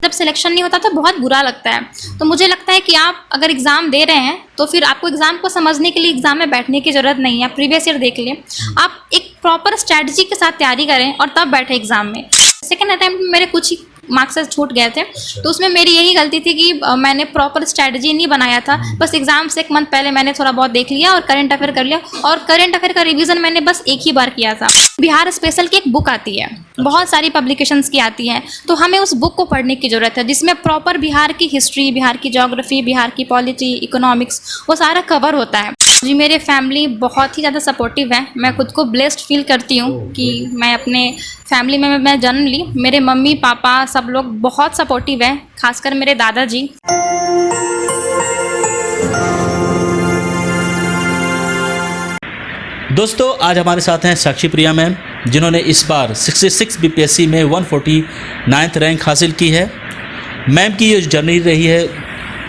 जब सिलेक्शन नहीं होता तो बहुत बुरा लगता है। तो मुझे लगता है कि आप अगर एग्ज़ाम दे रहे हैं तो फिर आपको एग्ज़ाम को समझने के लिए एग्ज़ाम में बैठने की ज़रूरत नहीं है। आप प्रीवियस ईयर देख लें, आप एक प्रॉपर स्ट्रैटेजी के साथ तैयारी करें और तब बैठे एग्ज़ाम में। सेकेंड अटैम्प्ट में मेरे कुछ ही मार्क्स से छूट गए थे, तो उसमें मेरी यही गलती थी कि मैंने प्रॉपर स्ट्रैटेजी नहीं बनाया था। बस एग्जाम से 1 मंथ पहले मैंने थोड़ा बहुत देख लिया और करंट अफेयर कर लिया, और करंट अफेयर का रिवीजन मैंने बस एक ही बार किया था। बिहार स्पेशल की एक बुक आती है, बहुत सारी पब्लिकेशंस की आती हैं, तो हमें उस बुक को पढ़ने की ज़रूरत है जिसमें प्रॉपर बिहार की हिस्ट्री, बिहार की ज्योग्राफी, बिहार की पॉलिटी, इकोनॉमिक्स, वो सारा कवर होता है। जी, मेरे फैमिली बहुत ही ज़्यादा सपोर्टिव है। मैं खुद को ब्लेस्ड फील करती हूँ कि मैं अपने फैमिली में मैं जन्म ली। मेरे मम्मी पापा सब लोग बहुत सपोर्टिव हैं, खासकर मेरे दादाजी। दोस्तों, आज हमारे साथ हैं साक्षी प्रिया मैम, जिन्होंने इस बार 66 बीपीएससी में 149th रैंक हासिल की है। मैम की ये जर्नी रही है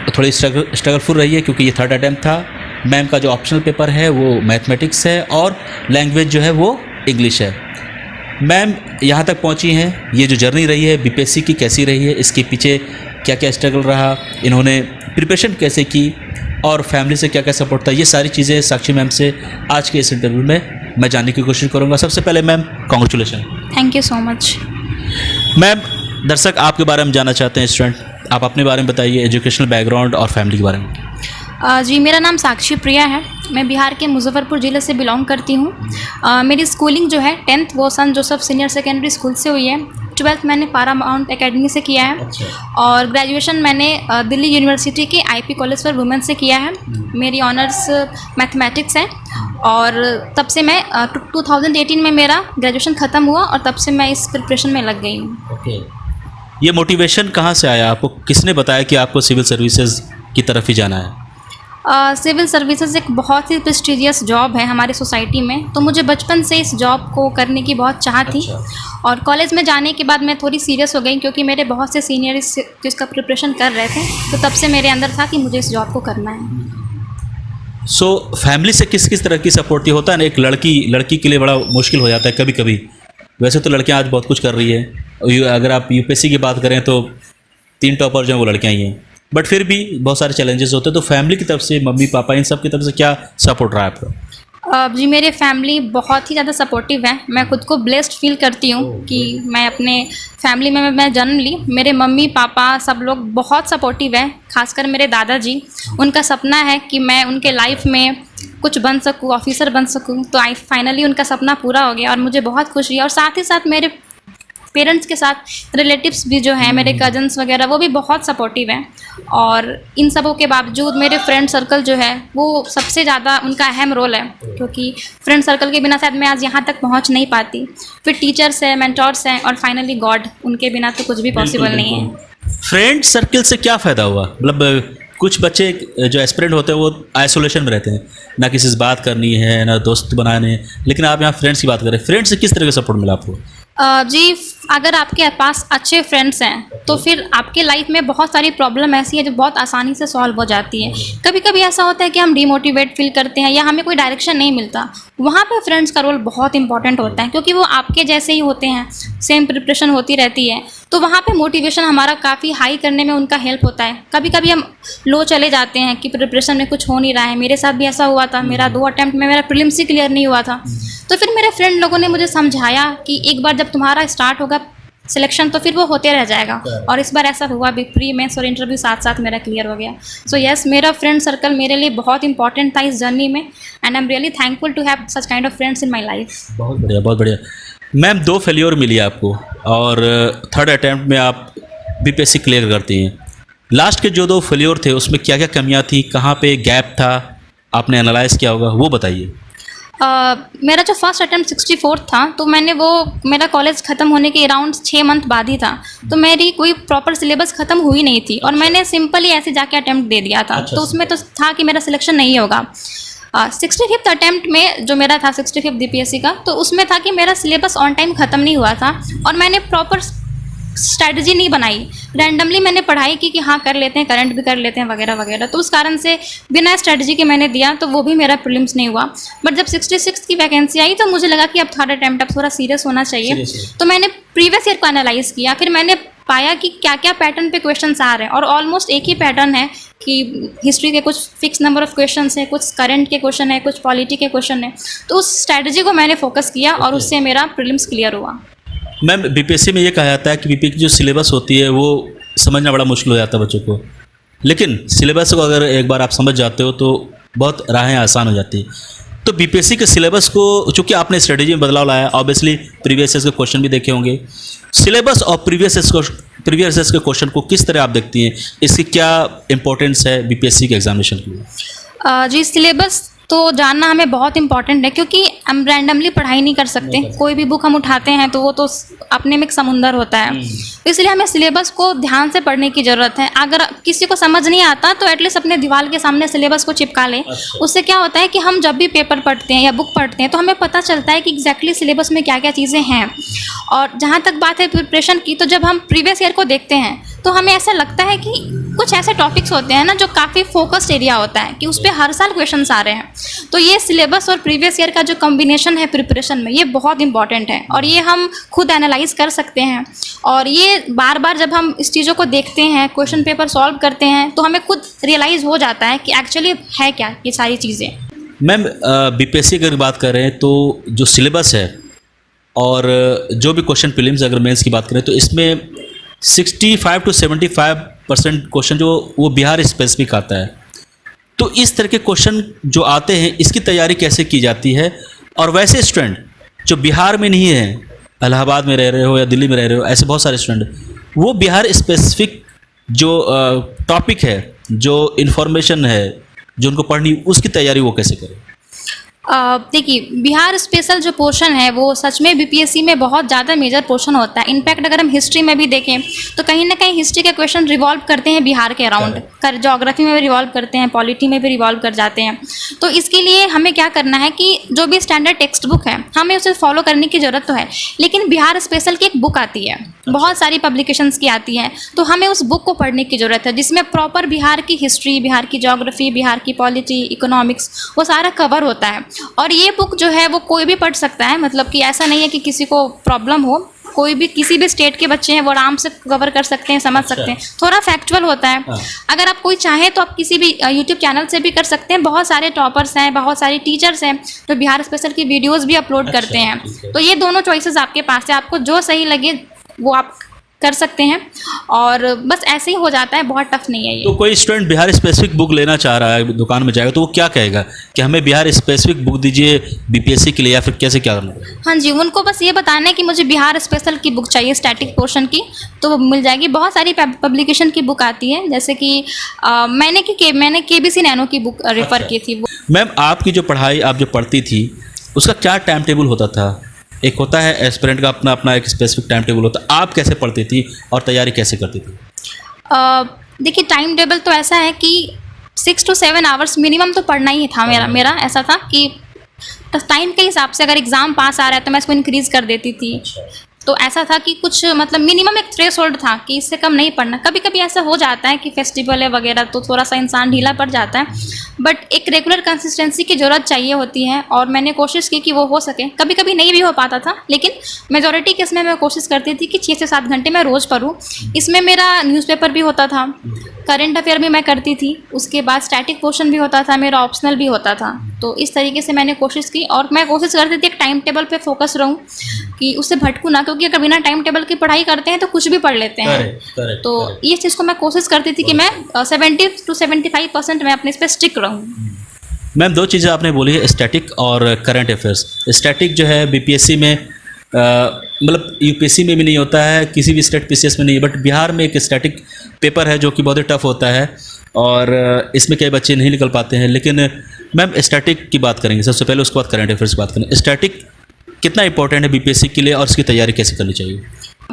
थोड़ी स्ट्रगलफुल रही है, क्योंकि ये 3rd अटैम्प्ट था। मैम का जो ऑप्शनल पेपर है वो मैथमेटिक्स है और लैंग्वेज जो है वो इंग्लिश है। मैम यहाँ तक पहुँची हैं, ये जो जर्नी रही है बीपीएससी की कैसी रही है, इसके पीछे क्या क्या स्ट्रगल रहा, इन्होंने प्रिपरेशन कैसे की और फैमिली से क्या क्या सपोर्ट था, ये सारी चीज़ें साक्षी मैम से आज के इस इंटरव्यू में मैं जानने की कोशिश करूँगा। सबसे पहले ma'am, congratulation. Thank you so much. Ma'am, दर्शक आपके बारे में जानना चाहते हैं, स्टूडेंट, आप अपने बारे में बताइए, एजुकेशनल बैकग्राउंड और फैमिली के बारे में। जी, मेरा नाम साक्षी प्रिया है। मैं बिहार के मुजफ्फरपुर ज़िले से बिलोंग करती हूँ। मेरी स्कूलिंग जो है 10th वो सन जोसेफ सीनियर सेकेंडरी स्कूल से हुई है। 12th मैंने पारामाउंट एकेडमी से किया है। और ग्रेजुएशन मैंने दिल्ली यूनिवर्सिटी के आईपी कॉलेज फॉर वुमेन से किया है। मेरी ऑनर्स मैथमेटिक्स है और तब से मैं 2018 में मेरा ग्रेजुएशन ख़त्म हुआ और तब से मैं इस प्रिपरेशन में लग गई हूँ। ये मोटिवेशन कहाँ से आया आपको, किसने बताया कि आपको सिविल सर्विसेज की तरफ ही जाना है? सिविल सर्विसेज एक बहुत ही प्रेस्टीजियस जॉब है हमारी सोसाइटी में, तो मुझे बचपन से इस जॉब को करने की बहुत चाह थी। और कॉलेज में जाने के बाद मैं थोड़ी सीरियस हो गई, क्योंकि मेरे बहुत से सीनियर इसका प्रिपरेशन कर रहे थे, तो तब से मेरे अंदर था कि मुझे इस जॉब को करना है। सो फैमिली से किस किस तरह की सपोर्ट होता है ना, एक लड़की के लिए बड़ा मुश्किल हो जाता है कभी कभी। वैसे तो लड़कियां आज बहुत कुछ कर रही है, अगर आप यूपीएससी की बात करें तो 3 टॉपर जो हैं वो लड़कियां ही हैं, बट फिर भी बहुत सारे चैलेंजेस होते हैं। तो फैमिली की तरफ से, मम्मी पापा इन सब की तरफ से क्या सपोर्ट रहा है आपका? जी, मेरे फैमिली बहुत ही ज़्यादा सपोर्टिव है। मैं खुद को ब्लेस्ड फील करती हूँ कि मैं अपने फैमिली में मैं जन्म ली। मेरे मम्मी पापा सब लोग बहुत सपोर्टिव है, खासकर मेरे दादाजी। उनका सपना है कि मैं उनके लाइफ में कुछ बन सकूँ, ऑफिसर बन सकूँ, तो फाइनली उनका सपना पूरा हो गया और मुझे बहुत खुशी है। और साथ ही साथ मेरे पेरेंट्स के साथ रिलेटिव्स भी जो हैं, मेरे कजन्स वगैरह, वो भी बहुत सपोर्टिव हैं। और इन सबों के बावजूद मेरे फ्रेंड सर्कल जो है वो सबसे ज़्यादा उनका अहम रोल है, क्योंकि फ्रेंड सर्कल के बिना शायद मैं आज यहाँ तक पहुँच नहीं पाती। फिर टीचर्स हैं, मेंटोर्स हैं और फाइनली गॉड, उनके बिना तो कुछ भी पॉसिबल नहीं है। फ्रेंड सर्कल से क्या फ़ायदा हुआ? मतलब कुछ बच्चे जो एस्पिरेंट होते हैं वो आइसोलेशन में रहते हैं, ना किसी से बात करनी है, ना दोस्त बनाने, लेकिन आप यहाँ फ्रेंड्स की बात करें, फ्रेंड्स से किस तरह का सपोर्ट मिला आपको? जी, अगर आपके पास अच्छे फ्रेंड्स हैं तो फिर आपके लाइफ में बहुत सारी प्रॉब्लम ऐसी है जो बहुत आसानी से सॉल्व हो जाती है। कभी कभी ऐसा होता है कि हम डिमोटिवेट फील करते हैं या हमें कोई डायरेक्शन नहीं मिलता, वहाँ पे फ्रेंड्स का रोल बहुत इंपॉर्टेंट होता है, क्योंकि वो आपके जैसे ही होते हैं, सेम प्रिपरेशन होती रहती है, तो वहाँ पे मोटिवेशन हमारा काफ़ी हाई करने में उनका हेल्प होता है। कभी कभी हम लो चले जाते हैं कि प्रिपरेशन में कुछ हो नहीं रहा है। मेरे साथ भी ऐसा हुआ था, मेरा 2 अटैम्प्ट में मेरा प्रीलिम्स ही क्लियर नहीं हुआ था। तो फिर मेरे फ्रेंड लोगों ने मुझे समझाया कि एक बार जब तुम्हारा स्टार्ट होगा सिलेक्शन तो फिर वो होते रह जाएगा, और इस बार ऐसा हुआ भी, प्री मेंस और इंटरव्यू साथ साथ मेरा क्लियर हो गया। सो यस, मेरा फ्रेंड सर्कल मेरे लिए बहुत इंपॉर्टेंट था इस जर्नी में, and I am really thankful to have such kind of friends in my life. बहुत बढ़िया, बहुत बढ़िया। मैम, 2 फेल्योर मिली आपको और 3rd अटैम्प्ट में आप बीपीएससी क्लियर करती हैं। लास्ट के जो 2 फेल्योर थे उसमें क्या क्या कमियाँ थी, कहाँ पे गैप था, आपने एनालाइज किया होगा, वो बताइए। मेरा जो फर्स्ट अटैम्प्ट 64 था, तो मेरा कॉलेज ख़त्म होने के अराउंड 6 मंथ बाद ही था, तो मेरी कोई प्रॉपर सिलेबस ख़त्म हुई नहीं थी और मैंने सिंपली ऐसे जाके अटैम्प्ट दे दिया था। तो उसमें तो था कि मेरा सिलेक्शन नहीं होगा। 65th अटैम्प्ट में जो मेरा था 65th बीपीएससी का, तो उसमें था कि मेरा सिलेबस ऑन टाइम ख़त्म नहीं हुआ था और मैंने प्रॉपर स्ट्रैटेजी नहीं बनाई। रैंडमली मैंने पढ़ाई की कि हाँ कर लेते हैं, करंट भी कर लेते हैं वगैरह वगैरह, तो उस कारण से बिना स्ट्रैटेजी के मैंने दिया, तो वो भी मेरा प्रीलिम्स नहीं हुआ। बट जब 66 की वैकेंसी आई तो मुझे लगा कि अब 3rd अटैम्प्ट अब थोड़ा सीरियस होना चाहिए, तो मैंने प्रीवियस ईयर को एनालाइज़ किया। फिर मैंने पाया कि क्या क्या पैटर्न पे क्वेश्चंस आ रहे हैं, और ऑलमोस्ट एक ही पैटर्न है कि हिस्ट्री के कुछ फिक्स नंबर ऑफ क्वेश्चंस हैं, कुछ करंट के क्वेश्चन है, कुछ पॉलिटी के क्वेश्चन है। तो उस स्ट्रैटेजी को मैंने फोकस किया और उससे मेरा प्रीलिम्स क्लियर हुआ। मैम बीपीएससी में ये कहा जाता है कि बीपी की जो सिलेबस होती है वो समझना बड़ा मुश्किल हो जाता है बच्चों को, लेकिन सिलेबस को अगर एक बार आप समझ जाते हो तो बहुत राहें आसान हो जाती हैं। तो बीपीएससी के सिलेबस को, चूँकि आपने स्ट्रेटजी में बदलाव लाया, ऑब्वियसली प्रीवियस ईयर्स के क्वेश्चन भी देखे होंगे, सिलेबस और प्रीवियस ईयर्स के क्वेश्चन को किस तरह आप देखती हैं, इसकी क्या इंपॉर्टेंस है बीपीएससी के एग्जामिनेशन के लिए? जी, सिलेबस तो जानना हमें बहुत इंपॉर्टेंट है, क्योंकि हम रैंडमली पढ़ाई नहीं कर सकते। कोई भी बुक हम उठाते हैं तो वो तो अपने में एक समुंदर होता है, तो इसलिए हमें सिलेबस को ध्यान से पढ़ने की ज़रूरत है। अगर किसी को समझ नहीं आता तो एटलीस्ट अपने दीवार के सामने सिलेबस को चिपका लें। उससे क्या होता है कि हम जब भी पेपर पढ़ते हैं या बुक पढ़ते हैं तो हमें पता चलता है कि एग्जैक्टली सिलेबस में क्या क्या चीज़ें हैं। और जहाँ तक बात है प्रिपरेशन की, तो जब हम प्रीवियस ईयर को देखते हैं तो हमें ऐसा लगता है कि कुछ ऐसे टॉपिक्स होते हैं ना जो काफ़ी फोकस्ड एरिया होता है कि उस पर हर साल क्वेश्चंस आ रहे हैं। तो ये सिलेबस और प्रीवियस ईयर का जो कॉम्बिनेशन है प्रिपरेशन में, ये बहुत इंपॉर्टेंट है और ये हम खुद एनालाइज कर सकते हैं। और ये बार बार जब हम इस चीज़ों को देखते हैं, क्वेश्चन पेपर सॉल्व करते हैं, तो हमें खुद रियलाइज़ हो जाता है कि एक्चुअली है क्या ये सारी चीज़ें। मैम बीपीएससी की अगर बात करें तो जो सिलेबस है और जो भी क्वेश्चन प्रीलिम्स अगर मेंस की बात करें तो इसमें 65 to 75% क्वेश्चन जो वो बिहार स्पेसिफिक आता है। तो इस तरह के क्वेश्चन जो आते हैं इसकी तैयारी कैसे की जाती है? और वैसे स्टूडेंट जो बिहार में नहीं है, इलाहाबाद में रह रहे हो या दिल्ली में रह रहे हो, ऐसे बहुत सारे स्टूडेंट, वो बिहार स्पेसिफिक जो टॉपिक है, जो इन्फॉर्मेशन है जो उनको पढ़नी, उसकी तैयारी वो कैसे करें? देखिए, बिहार स्पेशल जो पोर्शन है वो सच में बीपीएससी में बहुत ज़्यादा मेजर पोर्शन होता है। इनफैक्ट अगर हम हिस्ट्री में भी देखें तो कहीं ना कहीं हिस्ट्री के क्वेश्चन रिवॉल्व करते हैं बिहार के अराउंड, ज्योग्राफी में भी रिवॉल्व करते हैं, पॉलिटी में भी रिवॉल्व कर जाते हैं। तो इसके लिए हमें क्या करना है कि जो भी स्टैंडर्ड टेक्स्ट बुक है हमें उसे फॉलो करने की ज़रूरत तो है, लेकिन बिहार स्पेशल की एक बुक आती है, बहुत सारी पब्लिकेशंस की आती है, तो हमें उस बुक को पढ़ने की ज़रूरत है जिसमें प्रॉपर बिहार की हिस्ट्री, बिहार की ज्योग्राफी, बिहार की पॉलिटी, इकोनॉमिक्स, वो सारा कवर होता है। और ये बुक जो है वो कोई भी पढ़ सकता है, मतलब कि ऐसा नहीं है कि किसी को प्रॉब्लम हो, कोई भी किसी भी स्टेट के बच्चे हैं वो आराम से कवर कर सकते हैं, समझ सकते हैं। थोड़ा फैक्चुअल होता है। अगर आप कोई चाहें तो आप किसी भी यूट्यूब चैनल से भी कर सकते हैं। बहुत सारे टॉपर्स हैं, बहुत सारे टीचर्स हैं जो बिहार स्पेशल की वीडियोस भी अपलोड करते हैं। तो ये दोनों चॉइसेस आपके पास है, आपको जो सही लगे वो आप कर सकते हैं और बस ऐसे ही हो जाता है, बहुत टफ नहीं है ये। तो कोई स्टूडेंट बिहार स्पेसिफिक बुक लेना चाह रहा है, दुकान में जाएगा तो वो क्या कहेगा कि हमें बिहार स्पेसिफिक बुक दीजिए बीपीएससी के लिए, या फिर कैसे क्या करना है? हाँ जी, उनको बस ये बताना है कि मुझे बिहार स्पेशल की बुक चाहिए स्टैटिक पोर्शन की, तो वो मिल जाएगी। बहुत सारी पब्लिकेशन की बुक आती है, जैसे कि मैंने केबीसी नैनो की बुक रेफ़र की थी। मैम आपकी जो पढ़ाई आप जो पढ़ती थी उसका क्या टाइम टेबल होता था? एक होता है एस्पिरेंट का अपना अपना एक स्पेसिफिक टाइम टेबल होता है, आप कैसे पढ़ती थी और तैयारी कैसे करती थी? देखिए, टाइम टेबल तो ऐसा है कि 6 to 7 आवर्स मिनिमम तो पढ़ना ही था। मेरा ऐसा था कि टाइम के हिसाब से अगर एग्ज़ाम पास आ रहा है तो मैं इसको इंक्रीज़ कर देती थी। तो ऐसा था कि कुछ मतलब मिनिमम एक थ्रेशोल्ड था कि इससे कम नहीं पढ़ना। कभी कभी ऐसा हो जाता है कि फेस्टिवल है वगैरह तो थोड़ा सा इंसान ढीला पड़ जाता है, बट एक रेगुलर कंसिस्टेंसी की ज़रूरत चाहिए होती है और मैंने कोशिश की कि वो हो सके। कभी कभी नहीं भी हो पाता था, लेकिन मेजॉरिटी केस में मैं कोशिश करती थी कि 6 से 7 घंटे मैं रोज़ पढूं। इसमें मेरा न्यूज़पेपर भी होता था, करंट अफेयर भी मैं करती थी, उसके बाद स्टैटिक पोर्शन भी होता था, मेरा ऑप्शनल भी होता था। तो इस तरीके से मैंने कोशिश की और मैं कोशिश करती थी एक टाइम टेबल पे फोकस रहूं कि उससे भटकूँ ना, क्योंकि अगर बिना टाइम टेबल की पढ़ाई करते हैं तो कुछ भी पढ़ लेते हैं। तो ये चीज़ को मैं कोशिश करती थी कि मैं 70 to 75% मैं अपने इस पर स्टिक रहूँ। मैम 2 चीज़ें आपने बोली है, स्टैटिक और करंट अफेयर्स। स्टैटिक जो है बीपीएससी में मतलब यूपीएससी में भी नहीं होता है, किसी भी स्टेट पीसीएस में नहीं है, बट बिहार में एक स्टैटिक पेपर है जो कि बहुत ही टफ होता है और इसमें कई बच्चे नहीं निकल पाते हैं। लेकिन मैम स्टैटिक की बात करेंगे सबसे पहले, उसके बाद करंट अफेयर्स की बात करेंगे। स्टैटिक कितना इंपॉर्टेंट है बीपीएससी के लिए और इसकी तैयारी कैसे करनी चाहिए?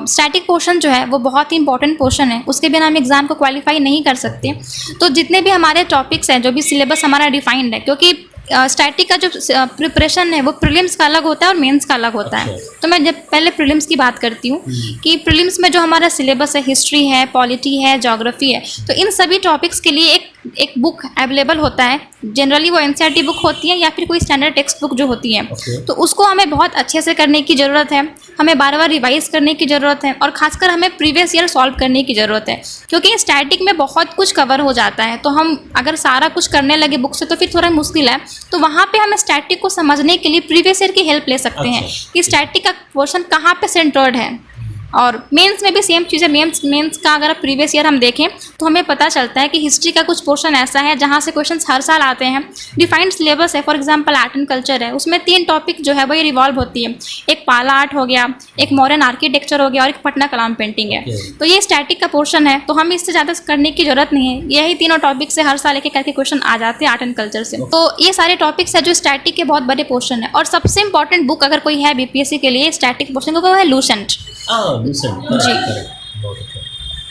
स्टैटिक पोर्शन जो है वो बहुत ही इंपॉर्टेंट पोर्शन है, उसके बिना हम एग्ज़ाम को क्वालिफाई नहीं कर सकते। तो जितने भी हमारे टॉपिक्स हैं, जो भी सिलेबस हमारा डिफाइंड है, क्योंकि स्टैटिक का जो प्रिपरेशन है वो प्रीलिम्स का अलग होता है और मेंस का अलग होता है। तो मैं जब पहले प्रीलिम्स की बात करती हूँ कि प्रीलिम्स में जो हमारा सिलेबस है, हिस्ट्री है, पॉलिटी है, ज्योग्राफी है, तो इन सभी टॉपिक्स के लिए एक बुक अवेलेबल होता है। जनरली वो एनसीईआरटी बुक होती है या फिर कोई स्टैंडर्ड टेक्स्ट बुक जो होती है। तो उसको हमें बहुत अच्छे से करने की ज़रूरत है। हमें बार बार रिवाइज करने की ज़रूरत है और खासकर हमें प्रीवियस ईयर सॉल्व करने की ज़रूरत है, क्योंकि स्टैटिक में बहुत कुछ कवर हो जाता है। तो हम अगर सारा कुछ करने लगे बुक से तो फिर थोड़ा मुश्किल है। तो वहाँ पे हम स्टैटिक को समझने के लिए प्रीवियस ईयर की हेल्प ले सकते हैं कि स्टैटिक का पोर्शन कहाँ पे सेंटर्ड है। और मेंस में भी सेम चीज़ है। मेंस का अगर प्रीवियस ईयर हम देखें तो हमें पता चलता है कि हिस्ट्री का कुछ पोर्शन ऐसा है जहाँ से क्वेश्चंस हर साल आते हैं। डिफाइंड सिलेबस है, for example art and culture है, उसमें 3 टॉपिक जो है वही रिवॉल्व होती है। एक पाला आर्ट हो गया, एक मॉडर्न आर्किटेक्चर हो गया और एक पटना कलाम पेंटिंग है। तो ये स्टैटिक का पोर्शन है, तो हम इससे ज़्यादा करने की जरूरत नहीं है। यही तीनों टॉपिक से हर साल एक एक करके क्वेश्चन आ जाते हैं आर्ट एंड कल्चर से। तो ये सारे टॉपिक्स है जो स्टैटिक के बहुत बड़े पोर्शन है। और सबसे इंपॉर्टेंट बुक अगर कोई है बीपीएससी के लिए स्टैटिक पोर्शन का, वो है लूसेंट। जी,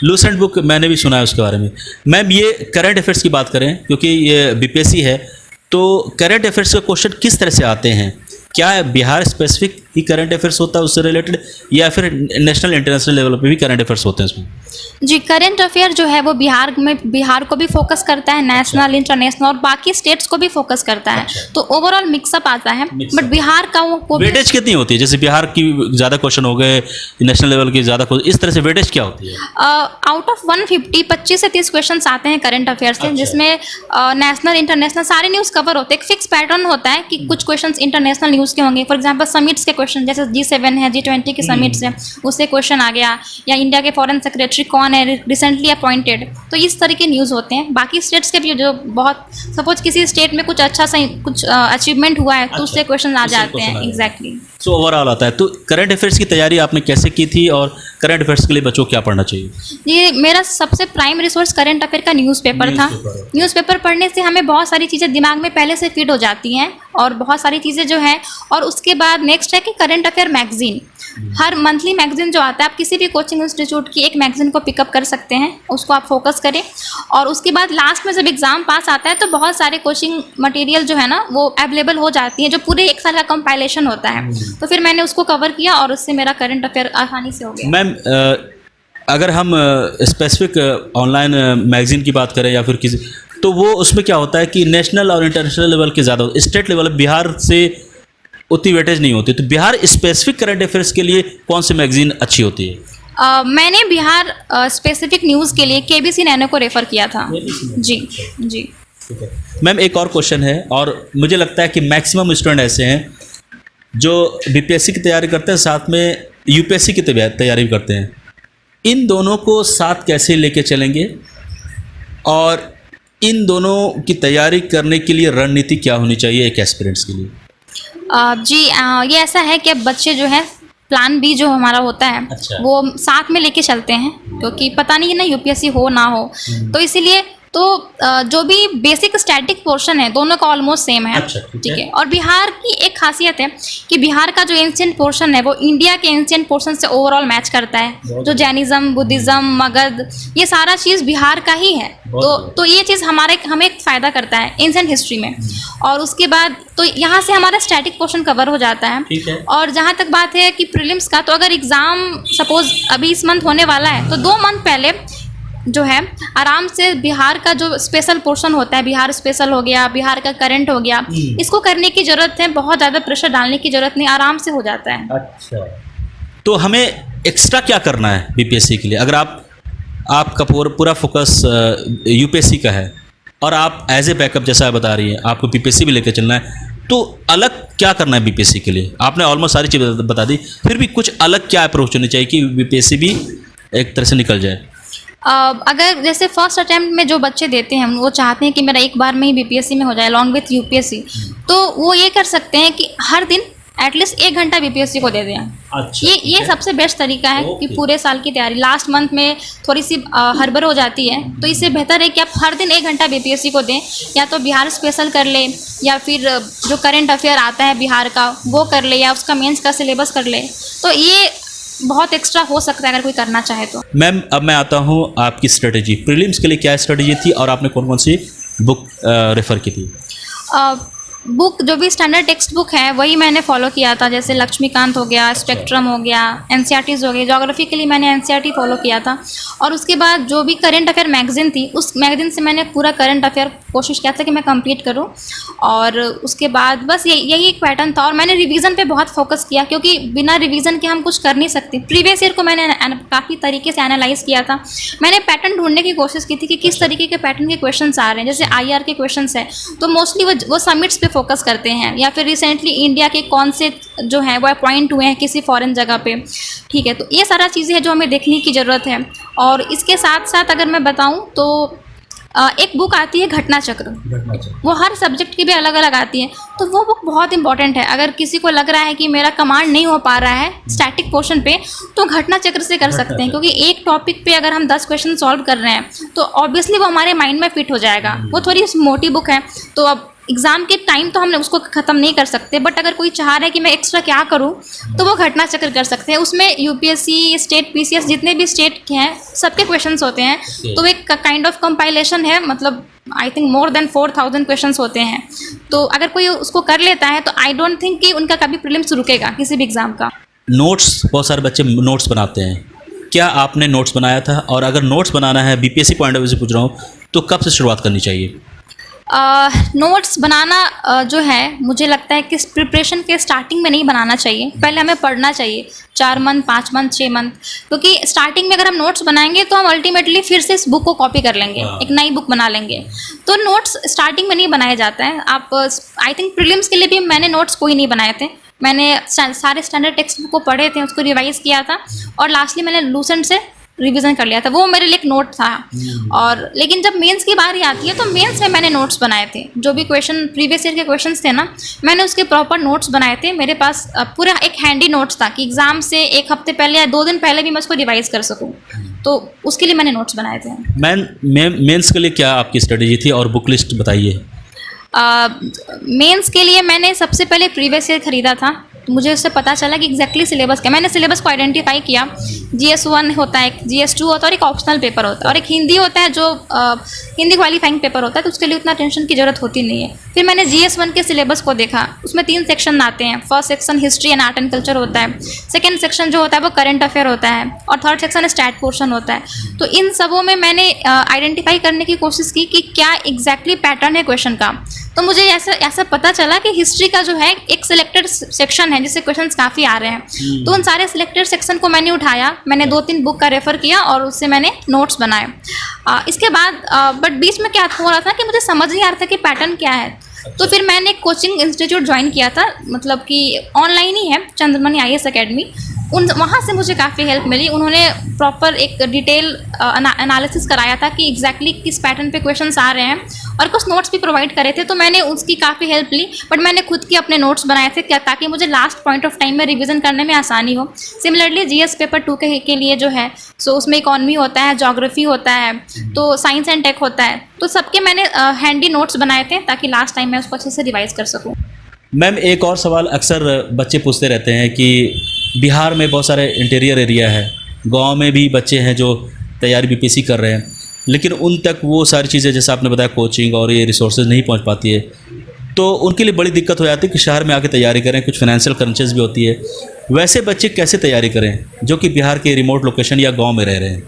लूसेंट बुक मैंने भी सुना है उसके बारे में। मैम, ये करंट अफेयर्स की बात करें, क्योंकि ये बीपीएससी है, तो करंट अफेयर्स के क्वेश्चन किस तरह से आते हैं? क्या बिहार स्पेसिफिक ही करंट अफेयर्स होता है उससे रिलेटेड, या फिर नेशनल इंटरनेशनल लेवल पे भी करंट अफेयर्स होते हैं उसमें? जी, करंट अफेयर जो है वो बिहार को भी फोकस करता है, नेशनल इंटरनेशनल और बाकी स्टेट्स को भी फोकस करता है। तो ओवरऑल मिक्सअप आता है। बट बिहार का वो वेटेज कितनी होती है? जैसे बिहार की ज़्यादा क्वेश्चन हो गए, नेशनल लेवल की ज़्यादा क्वेश्चन, इस तरह से वेटेज क्या होती है? आउट ऑफ 150 25 से 30 क्वेश्चन आते हैं करंट अफेयर्स से, जिसमें नेशनल इंटरनेशनल सारे न्यूज़ कवर होते हैं। एक फिक्स पैटर्न होता है कि कुछ क्वेश्चन इंटरनेशनल न्यूज़ के होंगे। फॉर एग्जाम्पल समिट्स के क्वेश्चन, जैसे G7 है, G20 के समिट्स है, उससे क्वेश्चन आ गया, या इंडिया के फॉरेन सेक्रेटरी कौन है रिसेंटली अपॉइंटेड। तो इस तरह के न्यूज़ होते हैं। बाकी स्टेट्स के भी जो बहुत, सपोज किसी स्टेट में कुछ अच्छा सा कुछ अचीवमेंट हुआ है तो उससे क्वेश्चन आ जाते हैं। एग्जैक्टली। सो ओवरऑल आता है। तो करंट अफेयर्स की तैयारी आपने कैसे की थी, और करंट अफेयर्स के लिए बच्चों को क्या पढ़ना चाहिए? ये मेरा सबसे प्राइम रिसोर्स करंट अफेयर का न्यूज़पेपर था। न्यूज़पेपर पढ़ने से हमें बहुत सारी चीज़ें दिमाग में पहले से फिट हो जाती हैं और बहुत सारी चीज़ें जो है। और उसके बाद नेक्स्ट है कि करंट अफेयर मैगजीन, हर मंथली मैगजीन जो आता है, आप किसी भी कोचिंग इंस्टीट्यूट की एक मैगजीन को पिकअप कर सकते हैं, उसको आप फोकस करें। और उसके बाद लास्ट में जब एग्ज़ाम पास आता है तो बहुत सारे कोचिंग मटेरियल जो है ना वो अवेलेबल हो जाती है, जो पूरे एक साल का कंपाइलेशन होता है। तो फिर मैंने उसको कवर किया और उससे मेरा करंट अफेयर आसानी से हो गया। मैम, अगर हम स्पेसिफिक ऑनलाइन मैगजीन की बात करें या फिर किसी, तो वो उसमें क्या होता है कि नेशनल और इंटरनेशनल लेवल के ज़्यादा, स्टेट लेवल बिहार से उतनी वेटेज नहीं होती। तो बिहार स्पेसिफिक करंट अफेयर्स के लिए कौन सी मैगजीन अच्छी होती है? मैंने बिहार स्पेसिफिक न्यूज़ के लिए केबीसी नैनो को रेफ़र किया था। जी जी। मैम, एक और क्वेश्चन है, और मुझे लगता है कि मैक्सिमम स्टूडेंट ऐसे हैं जो बीपीएससी की तैयारी करते हैं, साथ में यूपीएससी की तैयारी भी करते हैं। इन दोनों को साथ कैसे लेके चलेंगे, और इन दोनों की तैयारी करने के लिए रणनीति क्या होनी चाहिए एक एस्पिरेंट्स के लिए? जी, ये ऐसा है कि अब बच्चे जो है प्लान बी जो हमारा होता है, अच्छा। वो साथ में लेके चलते हैं, क्योंकि पता नहीं है ना यूपीएससी हो ना हो। तो इसीलिए तो जो भी बेसिक स्टैटिक पोर्शन है दोनों का ऑलमोस्ट सेम है। अच्छा, ठीक है। और बिहार की एक खासियत है कि बिहार का जो एंशिएंट पोर्शन है वो इंडिया के एंशिएंट पोर्शन से ओवरऑल मैच करता है। जो जैनिज्म, बुद्धिज़्म, मगध, ये सारा चीज़ बिहार का ही है। तो ये चीज़ हमें एक फ़ायदा करता है एंशिएंट हिस्ट्री में। और उसके बाद तो यहाँ से हमारा स्टैटिक पोर्शन कवर हो जाता है। और जहाँ तक बात है कि प्रीलिम्स का, तो अगर एग्ज़ाम सपोज अभी इस मंथ होने वाला है तो 2 मंथ पहले जो है आराम से बिहार का जो स्पेशल पोर्शन होता है, बिहार स्पेशल हो गया, बिहार का करंट हो गया, इसको करने की ज़रूरत है। बहुत ज़्यादा प्रेशर डालने की ज़रूरत नहीं, आराम से हो जाता है। अच्छा, तो हमें एक्स्ट्रा क्या करना है बीपीएससी के लिए? अगर आपका पूरा फोकस यूपीएससी का है और आप एज ए बैकअप, जैसा आप बता रही हैं, आपको बीपीएससी भी लेकर चलना है, तो अलग क्या करना है बीपीएससी के लिए? आपने ऑलमोस्ट सारी चीज़ें बता दी, फिर भी कुछ अलग क्या अप्रोच होनी चाहिए कि बीपीएससी भी एक तरह से निकल जाए? अगर जैसे फर्स्ट अटैम्प्ट में जो बच्चे देते हैं वो चाहते हैं कि मेरा एक बार में ही बीपीएससी में हो जाए अलॉन्ग विथ यूपीएससी, तो वो ये कर सकते हैं कि हर दिन एटलीस्ट 1 घंटा बीपीएससी को दे दें। अच्छा, ये सबसे बेस्ट तरीका है कि पूरे साल की तैयारी लास्ट मंथ में थोड़ी सी हड़बड़ हो जाती है। तो इससे बेहतर है कि आप हर दिन 1 घंटा बीपीएससी को दें, या तो बिहार स्पेशल कर ले, या फिर जो करंट अफेयर आता है बिहार का वो कर ले, या उसका मेंस का सिलेबस कर ले। तो ये बहुत एक्स्ट्रा हो सकता है अगर कोई करना चाहे तो। मैम, अब मैं आता हूँ आपकी स्ट्रेटेजी। प्रीलिम्स के लिए क्या स्ट्रेटेजी थी और आपने कौन कौन सी बुक रेफ़र की थी? बुक जो भी स्टैंडर्ड टेक्स्ट बुक है वही मैंने फॉलो किया था, जैसे लक्ष्मीकांत हो गया, स्पेक्ट्रम हो गया, एनसीईआरटीज़ हो गई। ज्योग्राफी के लिए मैंने एनसीईआरटी फॉलो किया था। और उसके बाद जो भी करंट अफेयर मैगज़ीन थी, उस मैगज़ीन से मैंने पूरा करंट अफेयर कोशिश किया था कि मैं कंप्लीट करूं। और उसके बाद बस यही एक पैटर्न था। और मैंने रिवीजन पे बहुत फोकस किया, क्योंकि बिना रिवीजन के हम कुछ कर नहीं सकते। प्रीवियस ईयर को मैंने काफ़ी तरीके से एनालाइज किया था। मैंने पैटर्न ढूंढने की कोशिश की थी कि किस तरीके के पैटर्न के क्वेश्चंस आ रहे हैं। जैसे आईआर के क्वेश्चंस है तो मोस्टली वो समिट्स पे फोकस करते हैं, या फिर रिसेंटली इंडिया के कौन से जो है वो अपॉइंट हुए हैं किसी फॉरेन जगह पे। ठीक है, तो ये सारा चीज़ें हैं जो हमें देखने की ज़रूरत है। और इसके साथ साथ अगर मैं बताऊं तो एक बुक आती है घटना चक्र, वो हर सब्जेक्ट की भी अलग अलग आती है। तो वो बुक बहुत इंपॉर्टेंट है। अगर किसी को लग रहा है कि मेरा कमांड नहीं हो पा रहा है स्टैटिक पोर्शन पे, तो घटना चक्र से कर सकते हैं, क्योंकि एक टॉपिक पे अगर हम 10 क्वेश्चन सॉल्व कर रहे हैं तो ऑब्वियसली वो हमारे माइंड में फिट हो जाएगा। वो थोड़ी मोटी बुक है, तो अब एग्ज़ाम के टाइम तो हमने उसको ख़त्म नहीं कर सकते, बट अगर कोई चाह रहा है कि मैं एक्स्ट्रा क्या करूं तो वो घटना चक्र कर सकते हैं। उसमें यूपीएससी, स्टेट, पीसीएस जितने भी स्टेट के हैं सबके क्वेश्चंस होते हैं। तो एक काइंड ऑफ कंपाइलेशन है, मतलब I think more than 4000 questions होते हैं। तो अगर कोई उसको कर लेता है तो आई डोंट थिंक कि उनका कभी प्रीलिम्स रुकेगा किसी भी एग्ज़ाम का। नोट्स, बहुत सारे बच्चे नोट्स बनाते हैं। क्या आपने नोट्स बनाया था? और अगर नोट्स बनाना है, बीपीएससी पॉइंट ऑफ व्यू से पूछ रहा हूँ, तो कब से शुरुआत करनी चाहिए? नोट्स बनाना जो है मुझे लगता है कि प्रिपरेशन के स्टार्टिंग में नहीं बनाना चाहिए। पहले हमें पढ़ना चाहिए 4 मंथ, 5 मंथ, 6 मंथ, क्योंकि स्टार्टिंग में अगर हम नोट्स बनाएंगे तो हम अल्टीमेटली फिर से इस बुक को कॉपी कर लेंगे, एक नई बुक बना लेंगे। तो नोट्स स्टार्टिंग में नहीं बनाया जाता है। आप आई थिंक प्रीलिम्स के लिए भी मैंने नोट्स कोई नहीं बनाए थे। मैंने सारे स्टैंडर्ड टेक्स्ट बुक को पढ़े थे, उसको रिवाइज़ किया था, और लास्टली मैंने लूसेंट से रिवीजन कर लिया था। वो मेरे लिए एक नोट था। और लेकिन जब मेंस की बारी आती है तो मेंस में मैंने नोट्स बनाए थे। जो भी क्वेश्चन प्रीवियस ईयर के क्वेश्चंस थे ना, मैंने उसके प्रॉपर नोट्स बनाए थे। मेरे पास पूरा एक हैंडी नोट्स था कि एग्ज़ाम से 1 हफ्ते पहले या 2 दिन पहले भी मैं उसको रिवाइज़ कर सकूँ। तो उसके लिए मैंने नोट्स बनाए थे। मेंस के लिए क्या आपकी स्ट्रेटेजी थी, और बुक लिस्ट बताइए। मेंस के लिए मैंने सबसे पहले प्रीवियस ईयर ख़रीदा था। तो मुझे उससे पता चला कि एग्जैक्टली सिलेबस क्या। मैंने सिलेबस को आइडेंटिफाई किया। GS1 होता है, GS2 होता है और एक ऑप्शनल पेपर होता है, और एक हिंदी होता है जो हिंदी क्वालिफाइंग पेपर होता है, तो उसके लिए उतना टेंशन की ज़रूरत होती नहीं है। फिर मैंने GS1 के सिलेबस को देखा। उसमें 3 सेक्शन आते हैं। First section history and art and culture होता है, सेकेंड सेक्शन जो होता है वो करंट अफेयर होता है, और थर्ड सेक्शन स्टैट पोर्शन होता है। तो इन सबों में मैंने आइडेंटिफाई करने की कोशिश की कि क्या एग्जैक्टली पैटर्न है क्वेश्चन का। तो मुझे ऐसा पता चला कि हिस्ट्री का जो है एक सिलेक्टेड सेक्शन है जिससे क्वेश्चंस काफ़ी आ रहे हैं। तो उन सारे सिलेक्टेड सेक्शन को मैंने उठाया, मैंने 2-3 बुक का रेफ़र किया और उससे मैंने नोट्स बनाए। इसके बाद बट बीच में क्या हो रहा था कि मुझे समझ नहीं आ रहा था कि पैटर्न क्या है। तो फिर मैंने एक कोचिंग इंस्टीट्यूट ज्वाइन किया था, मतलब कि ऑनलाइन ही है, चंद्रमणि IAS अकेडमी। वहाँ से मुझे काफ़ी हेल्प मिली। उन्होंने प्रॉपर एक डिटेल एनालिसिस कराया था कि एग्जैक्टली किस पैटर्न पे क्वेश्चंस आ रहे हैं, और कुछ नोट्स भी प्रोवाइड करे थे। तो मैंने उसकी काफ़ी हेल्प ली, बट मैंने खुद के अपने नोट्स बनाए थे क्या, ताकि मुझे लास्ट पॉइंट ऑफ टाइम में रिवीजन करने में आसानी हो। सिमिलरली GS पेपर 2 के लिए जो है, सो उसमें इकॉनमी होता है, जोग्राफी होता है, तो साइंस एंड टेक होता है। तो सबके मैंने हैंडी नोट्स बनाए थे ताकि लास्ट टाइम मैं उसको अच्छे से रिवाइज कर सकूँ। मैम, एक और सवाल अक्सर बच्चे पूछते रहते हैं कि बिहार में बहुत सारे इंटीरियर एरिया है, गांव में भी बच्चे हैं जो तैयारी बीपीएससी कर रहे हैं, लेकिन उन तक वो सारी चीज़ें जैसे आपने बताया कोचिंग और ये रिसोर्सेज नहीं पहुंच पाती है, तो उनके लिए बड़ी दिक्कत हो जाती है कि शहर में आके तैयारी करें, कुछ फाइनेंशियल क्रंचेस भी होती है। वैसे बच्चे कैसे तैयारी करें जो कि बिहार के रिमोट लोकेशन या गाँव में रह रहे हैं?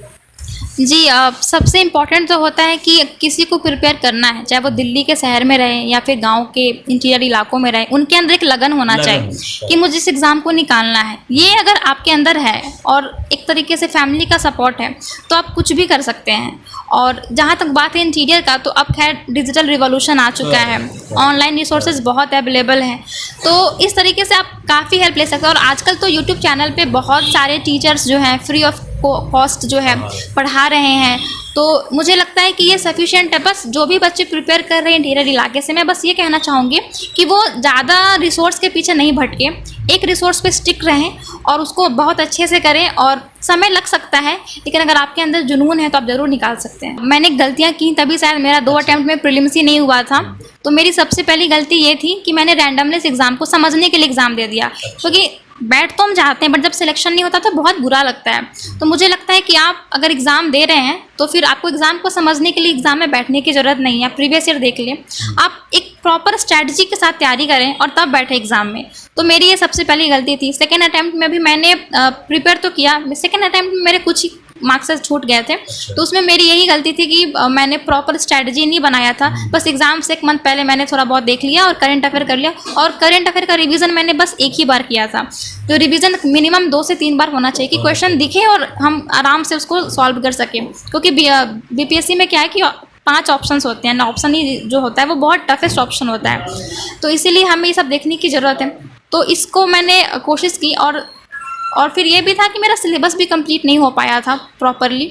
जी, सबसे इम्पॉर्टेंट तो होता है कि किसी को प्रिपेयर करना है, चाहे वो दिल्ली के शहर में रहे या फिर गांव के इंटीरियर इलाकों में रहे, उनके अंदर एक लगन होना चाहिए कि मुझे इस एग्ज़ाम को निकालना है। ये अगर आपके अंदर है और एक तरीके से फैमिली का सपोर्ट है तो आप कुछ भी कर सकते हैं। और जहाँ तक बात है इंटीरियर का, तो अब खैर डिजिटल रिवॉल्यूशन आ चुका है, ऑनलाइन रिसोर्सेज बहुत अवेलेबल हैं, तो इस तरीके से आप काफ़ी हेल्प ले सकते हैं। और आजकल तो यूट्यूब चैनल पे बहुत सारे टीचर्स जो हैं फ्री ऑफ कॉस्ट जो है पढ़ा रहे हैं। तो मुझे लगता है कि ये सफिशिएंट है। बस जो भी बच्चे प्रिपेयर कर रहे हैं इंटीरियर इलाके से, मैं बस ये कहना चाहूँगी कि वो ज़्यादा रिसोर्स के पीछे नहीं भटके, एक रिसोर्स पे स्टिक रहें और उसको बहुत अच्छे से करें। और समय लग सकता है, लेकिन अगर आपके अंदर जुनून है तो आप ज़रूर निकाल सकते हैं। मैंने गलतियाँ की, तभी शायद मेरा 2 अटैम्प्ट में प्रीलिम्स ही नहीं हुआ था। तो मेरी सबसे पहली गलती ये थी कि मैंने रैंडमनेस एग्ज़ाम को समझने के लिए एग्ज़ाम दे दिया, क्योंकि बैठ तो हम जाते हैं, बट जब सिलेक्शन नहीं होता तो बहुत बुरा लगता है। तो मुझे लगता है कि आप अगर एग्ज़ाम दे रहे हैं तो फिर आपको एग्ज़ाम को समझने के लिए एग्ज़ाम में बैठने की ज़रूरत नहीं है। प्रीवियस ईयर देख लें, आप एक प्रॉपर स्ट्रैटेजी के साथ तैयारी करें और तब बैठे एग्ज़ाम में। तो मेरी ये सबसे पहली गलती थी। सेकेंड अटैम्प्ट में भी मैंने प्रिपेयर तो किया, सेकेंड अटैम्प्ट में मेरे कुछ ही मार्क्स से छूट गए थे। तो उसमें मेरी यही गलती थी कि मैंने प्रॉपर स्ट्रैटेजी नहीं बनाया था। बस एग्ज़ाम से एक मंथ पहले मैंने थोड़ा बहुत देख लिया और करंट अफेयर कर लिया, और करंट अफेयर का रिवीजन मैंने बस एक ही बार किया था। तो रिवीजन मिनिमम 2 से 3 बार होना चाहिए कि क्वेश्चन दिखे और हम आराम से उसको सॉल्व कर सकें, क्योंकि बीपीएससी में क्या है कि 5 ऑप्शंस होते हैं ना, ऑप्शन ही जो होता है वो बहुत टफेस्ट ऑप्शन होता है। तो इसीलिए हमें ये सब देखने की ज़रूरत है। तो इसको मैंने कोशिश की, और फिर ये भी था कि मेरा सिलेबस भी कंप्लीट नहीं हो पाया था प्रॉपरली।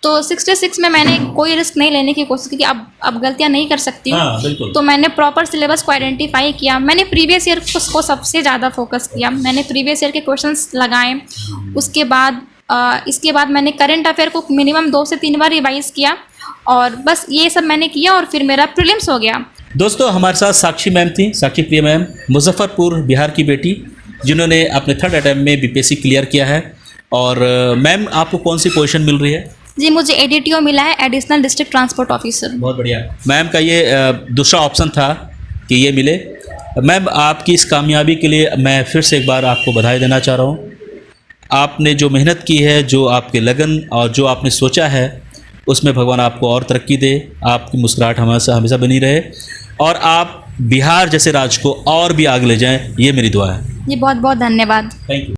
तो 66 में मैंने कोई रिस्क नहीं लेने की कोशिश की कि अब गलतियां नहीं कर सकती हूँ। बिल्कुल। तो मैंने प्रॉपर सिलेबस को आइडेंटिफाई किया। मैंने प्रीवियस ईयर को सबसे ज़्यादा फोकस किया। मैंने प्रीवियस ईयर के क्वेश्चंस लगाए। उसके बाद इसके बाद मैंने करंट अफेयर को मिनिमम 2 से 3 बार रिवाइज़ किया, और बस ये सब मैंने किया और फिर मेरा प्रीलिम्स हो गया। दोस्तों, हमारे साथ साक्षी मैम थी, साक्षी प्रिया मैम, मुजफ्फरपुर बिहार की बेटी, जिन्होंने अपने 3rd अटैम्प्ट में बीपीएससी क्लियर किया है। और मैम, आपको कौन सी पोजीशन मिल रही है? जी, मुझे एडीटीओ मिला है, एडिशनल डिस्ट्रिक्ट ट्रांसपोर्ट ऑफिसर। बहुत बढ़िया। मैम का ये दूसरा ऑप्शन था कि ये मिले। मैम, आपकी इस कामयाबी के लिए मैं फिर से एक बार आपको बधाई देना चाह रहा हूँ। आपने जो मेहनत की है, जो आपके लगन और जो आपने सोचा है, उसमें भगवान आपको और तरक्की दे, आपकी मुस्कुराहट हमेशा बनी रहे, और आप बिहार जैसे राज्य को और भी आगे ले जाएं, ये मेरी दुआ है। जी, बहुत बहुत धन्यवाद। Thank you.